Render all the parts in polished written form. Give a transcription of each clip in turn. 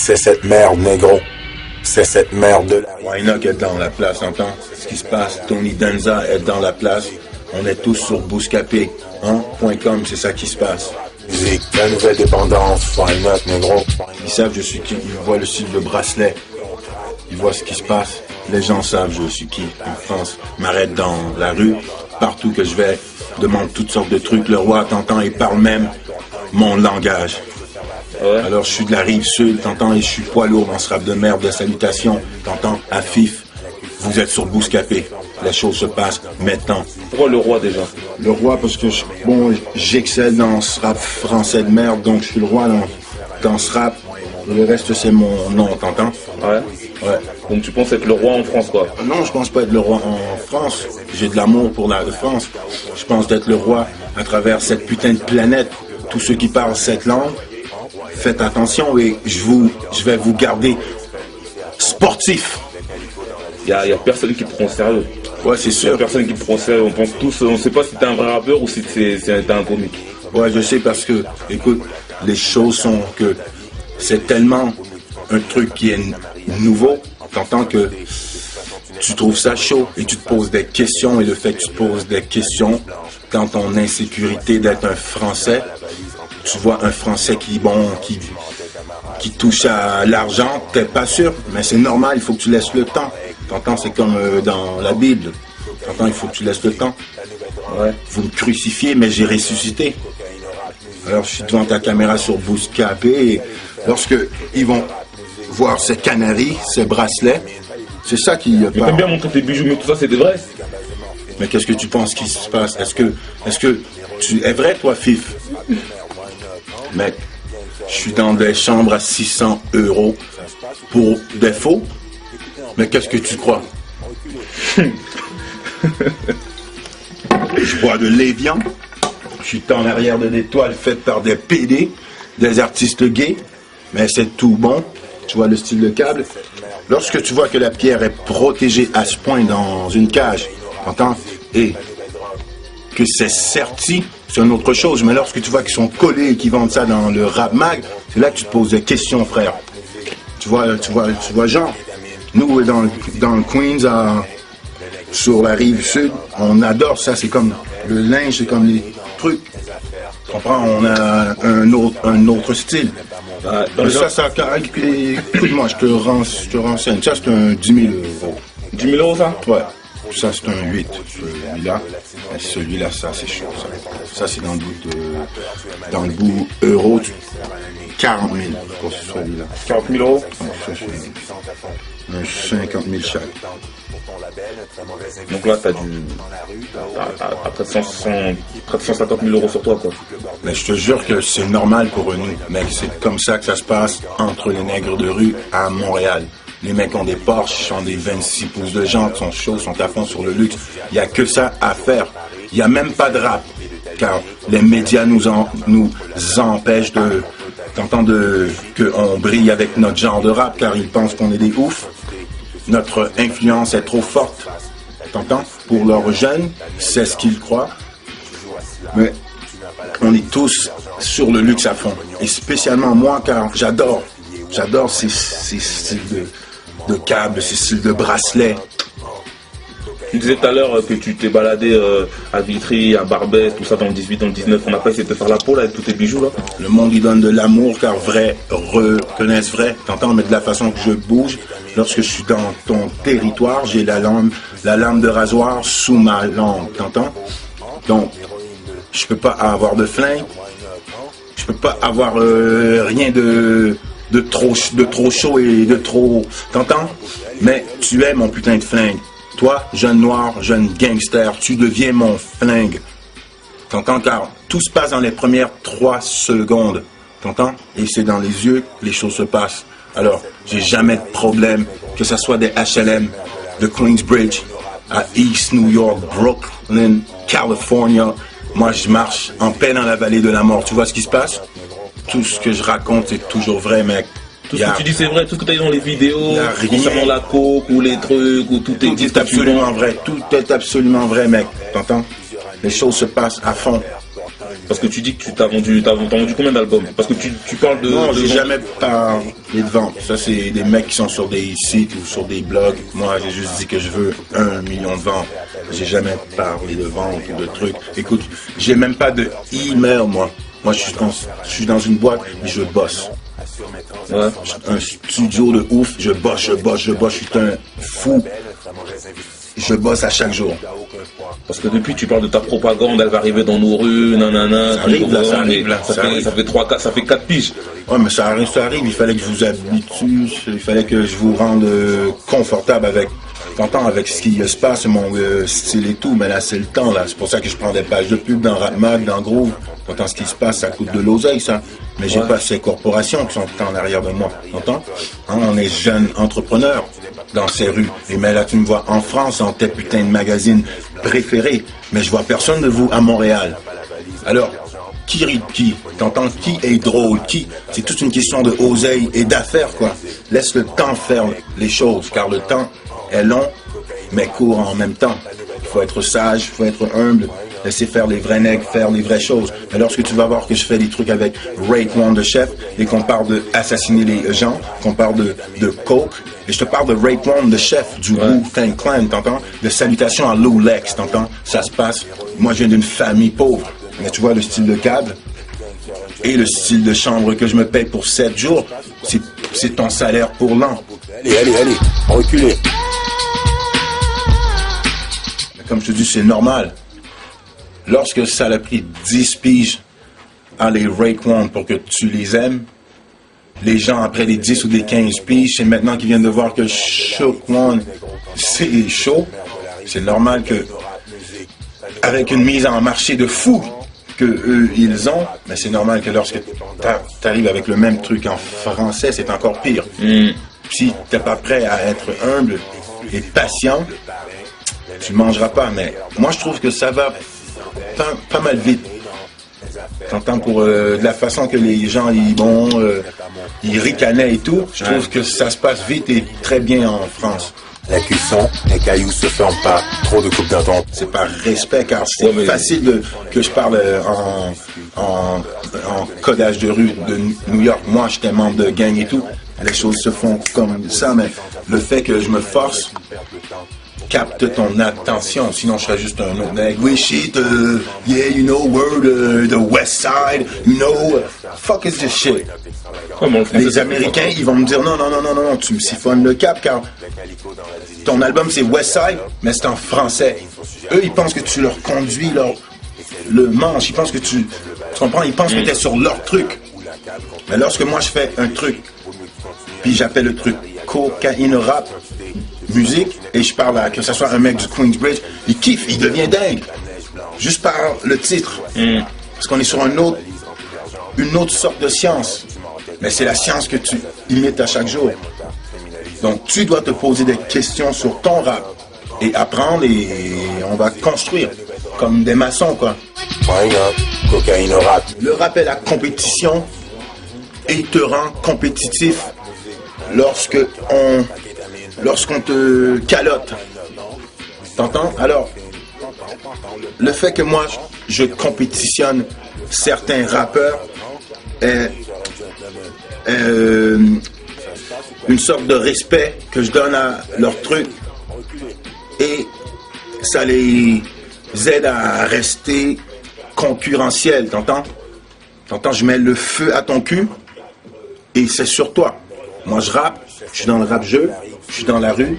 C'est cette merde, négro. C'est cette merde de la... Whynock est dans la place, t'entends? Ce qui se passe, Tony Danza est dans la place. On est tous sur Bouscapé, hein? .com, c'est ça qui se passe. Musique, la nouvelle dépendance, Whynock, négro. Ils savent je suis qui, ils voient le style de bracelet. Ils voient ce qui se passe. Les gens savent je suis qui en France. M'arrête dans la rue, partout que je vais, demande toutes sortes de trucs. Le roi t'entend et parle même mon langage. Ouais. Alors je suis de la rive sud, t'entends, et je suis poids lourd dans ce rap de merde de salutations, t'entends, Afif, vous êtes sur Bouscapé, les choses se passent maintenant. Pourquoi le roi déjà? Le roi parce que j'excelle dans ce rap français de merde, donc je suis le roi dans ce rap, et le reste c'est mon nom, t'entends? Ouais. Ouais. Donc tu penses être le roi en France quoi? Non, je pense pas être le roi en France, j'ai de l'amour pour la France, je pense d'être le roi à travers cette putain de planète, tous ceux qui parlent cette langue. Faites attention et je vais vous garder sportif. Il y a personne qui te prend au sérieux. Ouais, c'est Il y a sûr. personne qui te prend au sérieux. On pense tous, on sait pas si t'es un vrai rappeur ou si t'es un comique. Ouais, je sais parce que, écoute, les choses sont que c'est tellement un truc qui est nouveau. T'entends que tu trouves ça chaud et tu te poses des questions et le fait que tu te poses des questions dans ton insécurité d'être un Français. Tu vois un Français qui touche à l'argent, t'es pas sûr, mais c'est normal, il faut que tu laisses le temps. T'entends, c'est comme dans la Bible. T'entends, il faut que tu laisses le temps. Ouais. Vous me crucifiez, mais j'ai ressuscité. Alors je suis devant ta caméra sur Bouscapé et lorsque ils vont voir ces canaries, ces bracelets, c'est ça qui Mais t'aimes bien montrer tes bijoux, mais tout ça c'est des vrais. Mais qu'est-ce que tu penses qui se passe? Est-ce que tu es vrai, toi, Fif? Mec, je suis dans des chambres à 600 € pour des faux. Mais qu'est-ce que tu crois? Je bois de l'évian. Je suis en arrière de des toiles faites par des PD, des artistes gays. Mais c'est tout bon. Tu vois le style de câble. Lorsque tu vois que la pierre est protégée à ce point dans une cage, t'entends? Et que c'est serti, c'est une autre chose. Mais lorsque tu vois qu'ils sont collés et qu'ils vendent ça dans le rap mag, c'est là que tu te poses des questions, frère. Tu vois, genre, nous, dans le Queens, sur la rive sud, on adore ça. C'est comme le linge, c'est comme les trucs. Tu comprends? On a un autre style. Dans Mais les gens- ça, écoute-moi, je te renseigne. Ça, c'est un 10 000 €. 10 000 € ça? Ouais. Ça, c'est un 8, celui-là. Et celui-là, ça, c'est chaud, ça. Ça, c'est dans le bout euro, 40 000 pour celui-là. 40 000 €? Ça, c'est un 50 000 chaque. Donc là t'as près de 150 000 € sur toi quoi. Mais je te jure que c'est normal pour nous, mec. C'est comme ça que ça se passe entre les nègres de rue à Montréal. Les mecs ont des Porsche, ont des 26 pouces de jantes, sont chauds, sont à fond sur le luxe. Il n'y a que ça à faire. Il n'y a même pas de rap. Car les médias nous empêchent qu'on brille avec notre genre de rap, car ils pensent qu'on est des oufs. Notre influence est trop forte. T'entends? Pour leurs jeunes, c'est ce qu'ils croient. Mais on est tous sur le luxe à fond. Et spécialement moi, car j'adore ces styles de câbles, ces styles de bracelets. Tu disais tout à l'heure que tu t'es baladé à Vitry, à Barbès, tout ça dans le 18, dans le 19. On n'a pas essayé de te faire la peau là avec tous tes bijoux là? Le monde, il donne de l'amour, car vrai reconnaissent vrai. T'entends? Mais de la façon que je bouge, lorsque je suis dans ton territoire, j'ai la lame de rasoir sous ma langue. T'entends? Donc, je peux pas avoir de flingue. Je peux pas avoir rien de trop chaud et de trop... T'entends? Mais tu es mon putain de flingue. Toi, jeune noir, jeune gangster, tu deviens mon flingue. T'entends? Car tout se passe dans les premières 3 secondes. T'entends? Et c'est dans les yeux que les choses se passent. Alors, j'ai jamais de problème, que ce soit des HLM, de Queensbridge, à East New York, Brooklyn, California. Moi, je marche en paix dans la vallée de la mort. Tu vois ce qui se passe? Tout ce que je raconte, c'est toujours vrai, mec. Tout ce que tu dis c'est vrai, tout ce que tu as dit dans les vidéos, Y a rien. concernant la coke ou les trucs, ou tout est Tout est absolument vrai. Tout est absolument vrai, mec. T'entends? Les choses se passent à fond. Parce que tu dis que tu t'as vendu combien d'albums? Parce que tu parles de... Non, de j'ai vente. jamais parlé de vente. Ça, c'est des mecs qui sont sur des sites ou sur des blogs. Moi, j'ai juste dit que je veux 1 million de ventes. J'ai jamais parlé de vente ou de trucs. Écoute, j'ai même pas de email, moi. Moi, je suis dans une boîte et je bosse. Ouais. Un studio de ouf, je bosse, je suis un fou. Je bosse à chaque jour. Parce que depuis, tu parles de ta propagande, elle va arriver dans nos rues, nanana. Ça arrive, là, ça arrive, là, Ça ça arrive. fait ça fait 4 piges. Ouais, mais ça arrive. Il fallait que je vous habitue, il fallait que je vous rende confortable avec, t'entends, avec ce qui se passe, mon style et tout. Mais là, c'est le temps, là. C'est pour ça que je prends des pages de pub dans Rap Mag, dans Groove. T'entends ce qui se passe, ça coûte de l'oseille, ça. Mais j'ai Ouais. pas ces corporations qui sont en arrière de moi. T'entends? Hein, on est jeunes entrepreneurs dans ces rues. Et mais là, tu me vois en France, dans tes putains de magazines préférés. Mais je vois personne de vous à Montréal. Alors, qui rit de qui? T'entends? Qui est drôle? Qui? C'est toute une question de oseille et d'affaires, quoi. Laisse le temps faire les choses, car le temps est long, mais court en même temps. Il faut être sage, il faut être humble, laisser faire les vrais nègres, faire les vraies choses. Mais lorsque tu vas voir que je fais des trucs avec Raekwon de Chef, et qu'on parle de assassiner les gens, qu'on parle de coke, et je te parle de Raekwon de Chef, du Wu-Tang Clan, t'entends? De salutations à Lou Lex, t'entends? Ça se passe. Moi, je viens d'une famille pauvre. Mais tu vois, le style de câble et le style de chambre que je me paye pour 7 jours, c'est ton salaire pour l'an. Allez, reculez. Mais comme je te dis, c'est normal. Lorsque ça a pris 10 piges à les Raekwon pour que tu les aimes, les gens après les 10 ou les 15 piges, c'est maintenant qu'ils viennent de voir que Shook One, c'est chaud. C'est normal que, avec une mise en marché de fou que eux, ils ont, mais c'est normal que lorsque t'arrives avec le même truc en français, c'est encore pire. Si t'es pas prêt à être humble et patient, tu mangeras pas. Mais moi, je trouve que ça va pas mal vite. T'entends, pour de la façon que les gens ils ricanaient et tout, je trouve que ça se passe vite et très bien en France. La cuisson, les cailloux se ferment pas. Trop de coupes d'un temps. C'est par respect, car c'est facile que je parle en codage de rue de New York. Moi, j'étais membre de gang et tout. Les choses se font comme ça, mais le fait que je me force capte ton attention. Sinon, je serais juste un autre mec. Oui, shit, yeah, you know, word, the West Side, you know, fuck is this shit. Les Américains, ils vont me dire non, tu me siphonnes le cap, car ton album c'est West Side, mais c'est en français. Eux, ils pensent que tu leur conduis le manche, ils pensent que tu comprends, ils pensent que tu es sur leur truc. Mais lorsque moi je fais un truc, puis j'appelle le truc cocaïne rap, musique, et je parle à que ce soit un mec du Queensbridge, il kiffe, il devient dingue. Juste par le titre. Parce qu'on est sur une autre sorte de science. Mais c'est la science que tu imites à chaque jour. Donc tu dois te poser des questions sur ton rap et apprendre, et on va construire comme des maçons, quoi. Cocaïne rap. Le rap est la compétition et te rend compétitif lorsqu'on te calotte. T'entends? Alors, le fait que moi je compétitionne certains rappeurs est une sorte de respect que je donne à leur truc, et ça les aide à rester concurrentiels, t'entends? T'entends, je mets le feu à ton cul et c'est sur toi. Moi je rappe, je suis dans le rap-jeu, je suis dans la rue,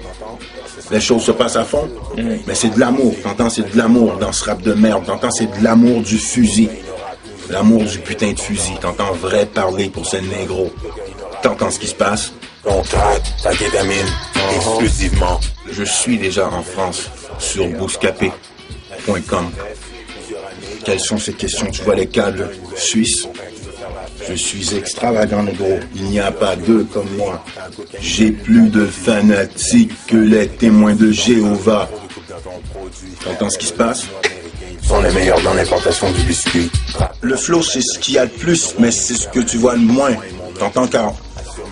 les choses se passent à fond, mais c'est de l'amour, t'entends? C'est de l'amour dans ce rap de merde, t'entends? C'est de l'amour du fusil. L'amour du putain de fusil. T'entends vrai parler pour ces négros. T'entends ce qui se passe? On traque ta kétamine exclusivement. Je suis déjà en France sur bouscapé.com. Quelles sont ces questions? Tu vois les câbles suisses? Je suis extravagant, négro. Il n'y a pas deux comme moi. J'ai plus de fanatiques que les témoins de Jéhovah. T'entends ce qui se passe? Sont les meilleurs dans l'importation du biscuit. Le flow, c'est ce qu'il y a le plus, mais c'est ce que tu vois le moins. T'entends, car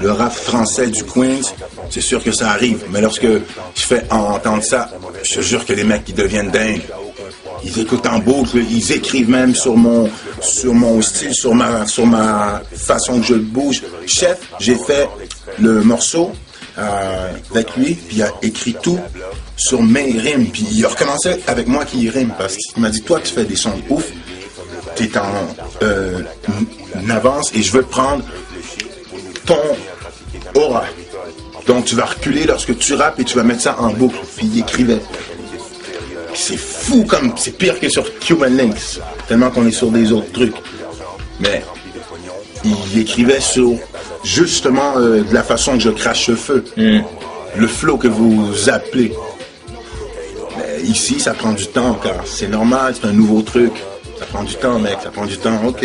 le rap français du Queens, c'est sûr que ça arrive. Mais lorsque je fais entendre ça, je te jure que les mecs, ils deviennent dingues. ils écoutent en boucle, ils écrivent même sur mon style, sur ma façon que je bouge. Chef, j'ai fait le morceau avec lui, puis il a écrit tout sur mes rimes, puis il a recommencé avec moi qui rime, parce qu'il m'a dit, toi tu fais des sons de ouf, t'es en avance et je veux prendre ton aura. Donc tu vas reculer lorsque tu rappes et tu vas mettre ça en boucle. Puis il écrivait. C'est fou comme, c'est pire que sur Cuban Links, tellement qu'on est sur des autres trucs. Mais il écrivait sur justement de la façon que je crache le feu, le flow que vous appelez. Mais ici, ça prend du temps, car c'est normal, c'est un nouveau truc. Ça prend du temps, mec, ça prend du temps, ok.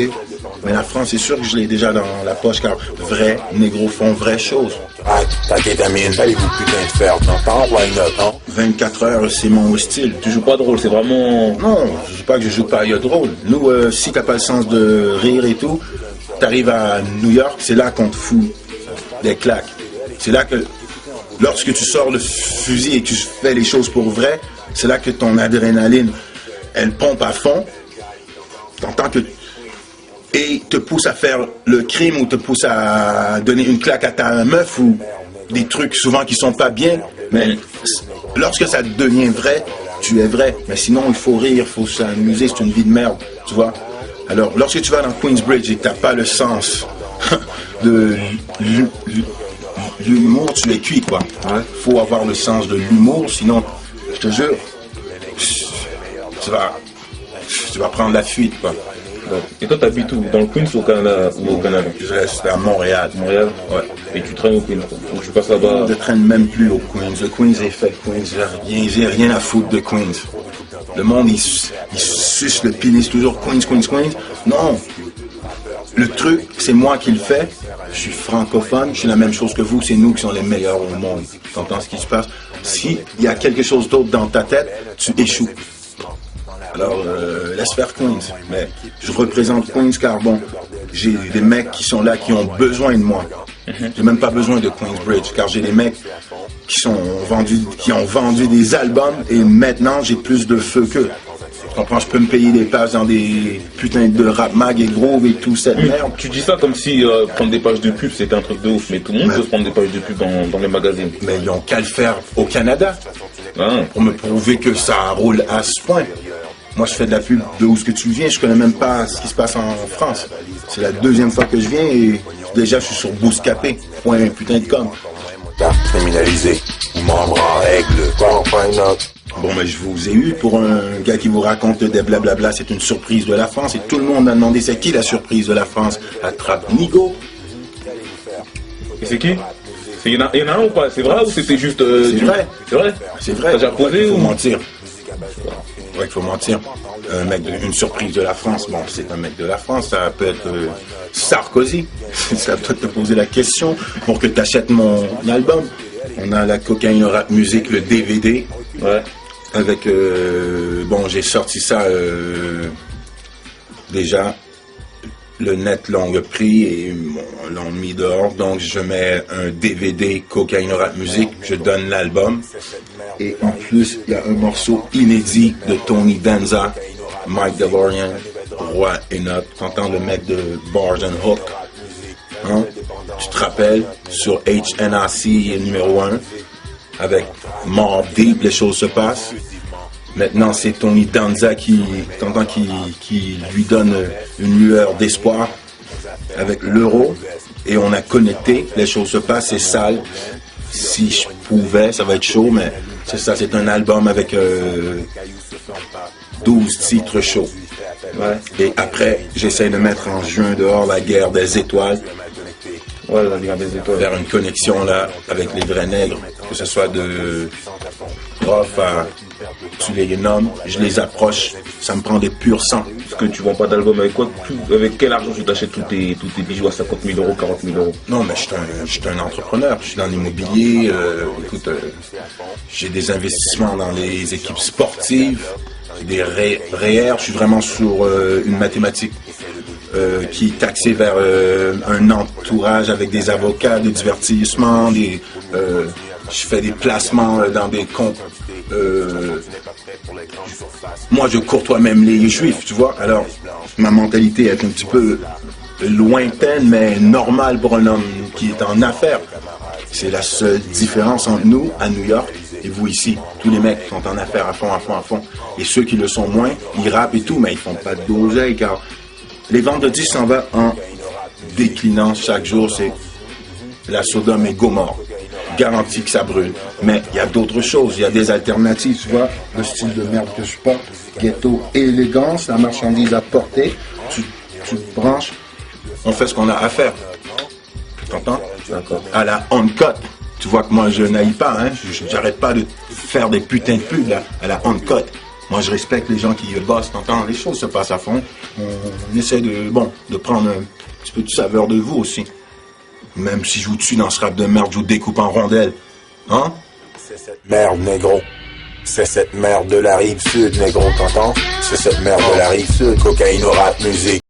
Mais la France, c'est sûr que je l'ai déjà dans la poche, car vrais négros font vraies choses. Ah, ta kétamine, allez-vous putain de faire, t'entends, why not, hein? 24 heures, c'est mon style. Tu joues pas de rôle, c'est vraiment... Non, je dis pas que je joue pas à drôle. Nous, si t'as pas le sens de rire et tout, t'arrives à New York, c'est là qu'on te fout des claques. C'est là que, lorsque tu sors le fusil et que tu fais les choses pour vrai, c'est là que ton adrénaline, elle pompe à fond. T'entends que... Et te pousse à faire le crime ou te pousse à donner une claque à ta meuf ou des trucs souvent qui sont pas bien. Mais lorsque ça devient vrai, tu es vrai. Mais sinon, il faut rire, il faut s'amuser, c'est une vie de merde, tu vois. Alors, lorsque tu vas dans Queensbridge et que tu n'as pas le sens de l'humour, tu es cuit, quoi. Il faut avoir le sens de l'humour, sinon, je te jure, tu vas prendre la fuite, quoi. Et toi, t'habites où? Dans le Queens ou au Canada? Je reste à Montréal. Montréal? Ouais. Et tu traînes au Queens, quoi. Donc tu passes là-bas. Je traîne même plus au Queens. Le Queens est fait. Queens, j'ai rien à foutre de Queens. Le monde, il suce le pénis toujours. Queens. Non. Le truc, c'est moi qui le fais. Je suis francophone. Je suis la même chose que vous. C'est nous qui sommes les meilleurs au monde. Tu entends ce qui se passe? S'il y a quelque chose d'autre dans ta tête, tu échoues. Alors, laisse faire Queens. Mais je représente Queens car, bon, j'ai des mecs qui sont là, qui ont besoin de moi. J'ai même pas besoin de Queensbridge, car j'ai des mecs qui ont vendu des albums et maintenant j'ai plus de feu qu'eux. Tu comprends? Je peux me payer des places dans des putains de rap mag et groove et tout cette merde. Tu dis ça comme si prendre des pages de pub c'était un truc de ouf, mais tout le monde peut se prendre des pages de pub dans les magazines. Mais ils ont qu'à le faire au Canada Ah. pour me prouver que ça roule à ce point. Moi, je fais de la pub de où ce que tu viens. Je connais même pas ce qui se passe en France. C'est la deuxième fois que je viens et déjà, je suis sur Bouscapé. Point putain de com. Car criminalisé, ou membre en règle, quoi, why not? Bon, mais je vous ai eu pour un gars qui vous raconte des blablabla. C'est une surprise de la France et tout le monde a demandé c'est qui la surprise de la France. Attrape Nigo. Et c'est qui? Il y en a un ou pas? C'est vrai ou c'était juste... C'est vrai. C'est vrai? C'est vrai. T'as déjà posé Il faut ou... mentir. Ouais, il faut mentir. Un mec, une surprise de la France. Bon, c'est un mec de la France. Ça peut être Sarkozy. Ça peut te poser la question pour que tu achètes mon album. On a la cocaïne rap musique, le DVD. Ouais. Avec, bon, j'ai sorti ça déjà. Le net l'ont pris et l'ont mis dehors. Donc, je mets un DVD cocaïne rap musique. Je donne l'album. Et en plus, il y a un morceau inédit de Tony Danza, Mike DeLorean, Roi Enoch. T'entends le mec de Bars and Hook. Hein? Tu te rappelles, sur HNRC numéro 1, avec Mobb Deep, les choses se passent. Maintenant, c'est Tony Danza qui lui donne une lueur d'espoir avec l'euro. Et on a connecté, les choses se passent, c'est sale. Si je pouvais, ça va être chaud, mais c'est ça, c'est un album avec 12 titres chauds. Ouais. Et après, j'essaie de mettre en juin dehors la guerre des étoiles. Ouais, la guerre des étoiles. Faire une connexion là avec les vrais nègres, que ce soit de prof à tu les nommes, je les approche, ça me prend des purs sang. Parce que tu vends pas d'album avec quoi? Avec quel argent tu t'achètes tous tes bijoux à 50 000 euros, 40 000 euros? Non, mais je suis un entrepreneur, je suis dans l'immobilier, écoute, j'ai des investissements dans les équipes sportives, j'ai des REER, je suis vraiment sur une mathématique qui est axée vers un entourage avec des avocats, des divertissements, je fais des placements dans des moi je courtois même les juifs, tu vois. Alors ma mentalité est un petit peu lointaine, mais normale pour un homme qui est en affaires. C'est la seule différence entre nous à New York et vous ici. Tous les mecs sont en affaires à fond, à fond, à fond. Et ceux qui le sont moins, ils rappent et tout, mais ils font pas d'oseille car les ventes de disques s'en vont en déclinant chaque jour. C'est la Sodome et Gomorrhe. Garantie que ça brûle. Mais il y a d'autres choses, il y a des alternatives, tu vois. Le style de merde que je porte, ghetto, élégance, la marchandise à porter, tu te branches, on fait ce qu'on a à faire. T'entends? D'accord. À la on-cut. Tu vois que moi je n'aille pas, hein. J'arrête pas de faire des putains de pubs là, à la on-cut. Moi je respecte les gens qui bossent, t'entends? Les choses se passent à fond. On essaie de prendre un petit peu de saveur de vous aussi. Même si je vous tue dans ce rap de merde, je vous découpe en rondelles. Hein? C'est cette merde, négro. C'est cette merde de la rive sud, négro, t'entends? C'est cette merde de la rive sud, cocaïne au rap musique.